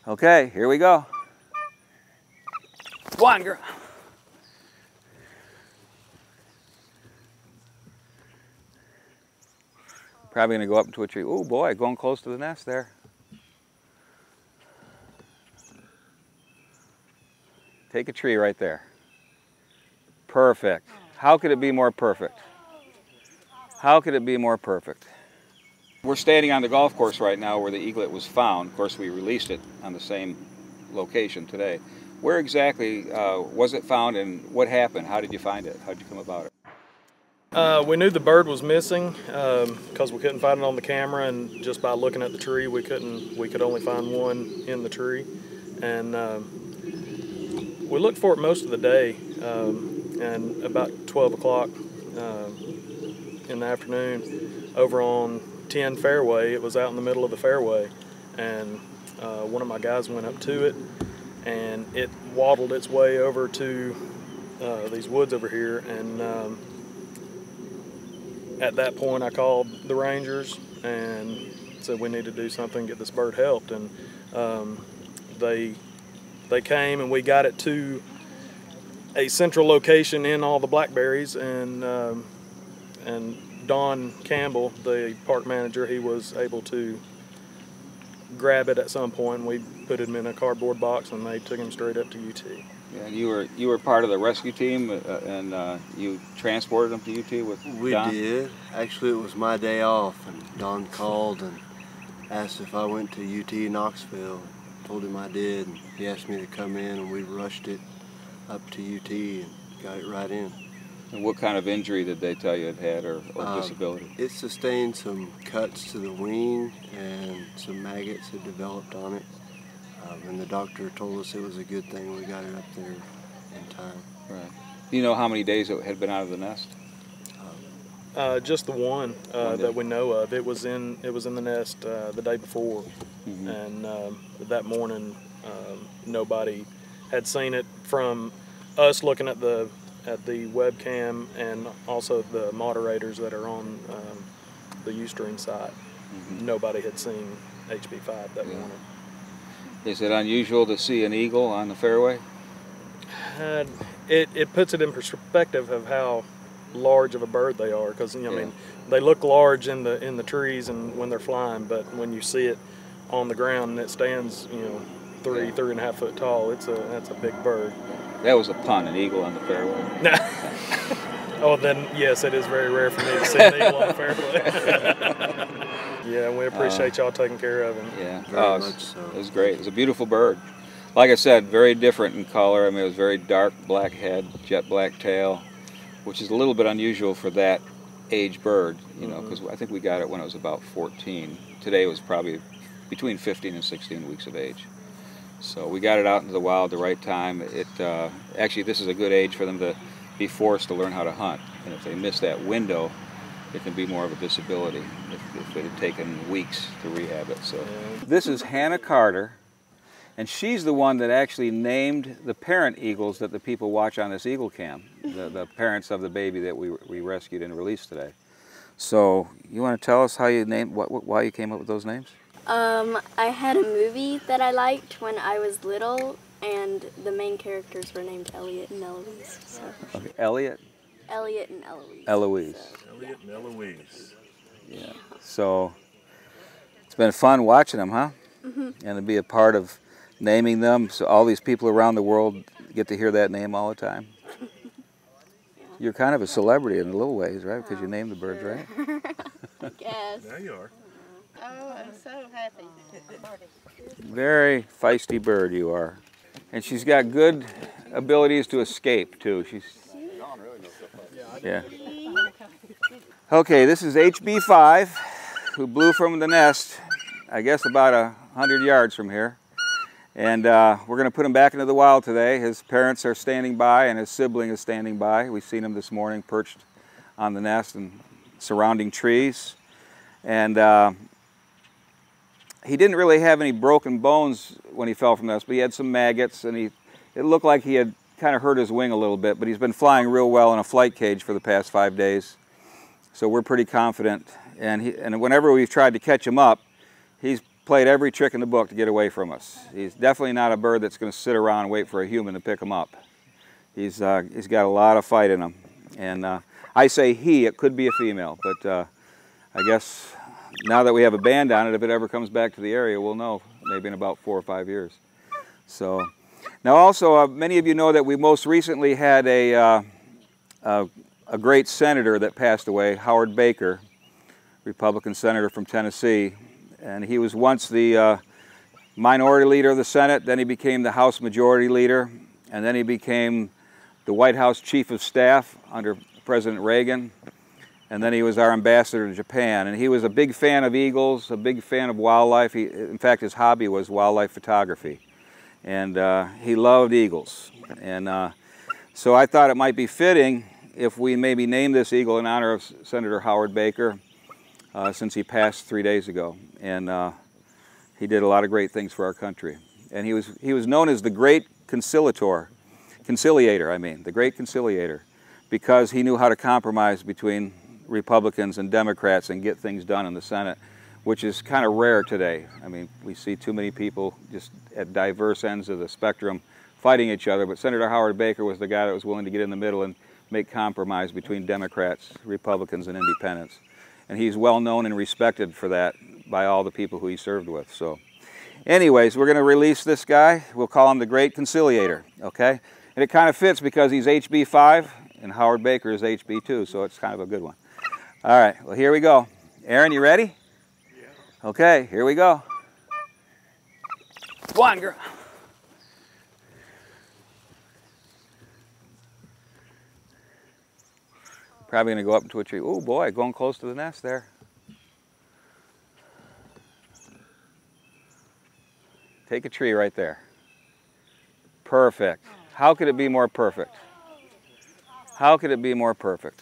Okay, here we go. Go on, girl. Probably gonna go up into a tree. Oh boy, going close to the nest there. Take a tree right there. Perfect. How could it be more perfect? How could it be more perfect? We're standing on the golf course right now where the eaglet was found. Of course, we released it on the same location today. Where exactly was it found and what happened? How did you find it? How did you come about it? We knew the bird was missing because we couldn't find it on the camera, and just by looking at the tree, we could only find one in the tree. And we looked for it most of the day, and about 12 o'clock in the afternoon, over on 10 fairway, it was out in the middle of the fairway, and one of my guys went up to it, and it waddled its way over to these woods over here, and at that point I called the rangers and said we need to do something, get this bird helped, and they came and we got it to a central location in all the blackberries, and Don Campbell, the park manager, he was able to grab it at some point. We put him in a cardboard box and they took him straight up to UT. Yeah, and you were part of the rescue team, and you transported them to UT with Don? We did. Actually, it was my day off, and Don called and asked if I went to UT Knoxville. Told him I did, and he asked me to come in, and we rushed it up to UT and got it right in. And what kind of injury did they tell you it had, or disability? It sustained some cuts to the wing, and some maggots had developed on it. And the doctor told us it was a good thing we got it up there in time. Right. Do you know how many days it had been out of the nest? Just the one that we know of. It was in the nest the day before, and that morning nobody had seen it from us looking at the webcam, and also the moderators that are on the Ustream site. Nobody had seen HB5 that morning. Is it unusual to see an eagle on the fairway? It puts it in perspective of how large of a bird they are, because I mean, they look large in the trees and when they're flying, but when you see it on the ground and it stands, 3.5 foot tall, that's a big bird. That was a pun, an eagle on the fairway. Oh, then yes, it is very rare for me to see an eagle on the fairway. Yeah, we appreciate y'all taking care of him. Yeah, Very much so. It was great. It was a beautiful bird. Like I said, very different in color. I mean, it was very dark black head, jet black tail, which is a little bit unusual for that age bird, because I think we got it when it was about 14. Today it was probably between 15 and 16 weeks of age. So we got it out into the wild at the right time. Actually, this is a good age for them to be forced to learn how to hunt. And if they miss that window, it can be more of a disability if it had taken weeks to rehab it. So this is Hannah Carter, and she's the one that actually named the parent eagles that the people watch on this Eagle Cam, the parents of the baby that we rescued and released today. So you want to tell us how you named, why you came up with those names? I had a movie that I liked when I was little, and the main characters were named Elliot and Eloise. So. Okay, Elliot? Elliot and Eloise. Eloise. So. Elliot and Eloise. Yeah. So it's been fun watching them, huh? And to be a part of naming them, so all these people around the world get to hear that name all the time. You're kind of a celebrity in a little ways, right? Because you named the birds, right? I guess. There you are. Oh, I'm so happy. Very feisty bird you are. And she's got good abilities to escape, too. Yeah. Okay, this is HB5, who blew from the nest, I guess about 100 yards from here. And we're going to put him back into the wild today. His parents are standing by and his sibling is standing by. We've seen him this morning perched on the nest and surrounding trees. And he didn't really have any broken bones when he fell from the nest, but he had some maggots, and it looked like he had kind of hurt his wing a little bit, but he's been flying real well in a flight cage for the past 5 days. So we're pretty confident. And whenever we've tried to catch him up, he's played every trick in the book to get away from us. He's definitely not a bird that's going to sit around and wait for a human to pick him up. He's got a lot of fight in him. And I say he, it could be a female, but I guess now that we have a band on it, if it ever comes back to the area, we'll know, maybe in about 4 or 5 years. So, now also, many of you know that we most recently had a great senator that passed away, Howard Baker, Republican senator from Tennessee. And he was once the minority leader of the Senate, then he became the House Majority Leader, and then he became the White House Chief of Staff under President Reagan, and then he was our ambassador to Japan. And he was a big fan of eagles, a big fan of wildlife. In fact, his hobby was wildlife photography, and he loved eagles. And so I thought it might be fitting if we maybe name this eagle in honor of Senator Howard Baker, since he passed 3 days ago. And he did a lot of great things for our country. And he was known as the Great Conciliator, the Great Conciliator, because he knew how to compromise between Republicans and Democrats and get things done in the Senate, which is kind of rare today. I mean, we see too many people just at diverse ends of the spectrum fighting each other, but Senator Howard Baker was the guy that was willing to get in the middle and make compromise between Democrats, Republicans, and Independents. And he's well known and respected for that by all the people who he served with. So anyways, we're going to release this guy. We'll call him the Great Conciliator, okay? And it kind of fits because he's HB5 and Howard Baker is HB2, so it's kind of a good one. All right, well, here we go. Aaron, you ready? Yeah. Okay, here we go. Go on, girl. Probably going to go up into a tree. Oh boy, going close to the nest there. Take a tree right there. Perfect. How could it be more perfect? How could it be more perfect?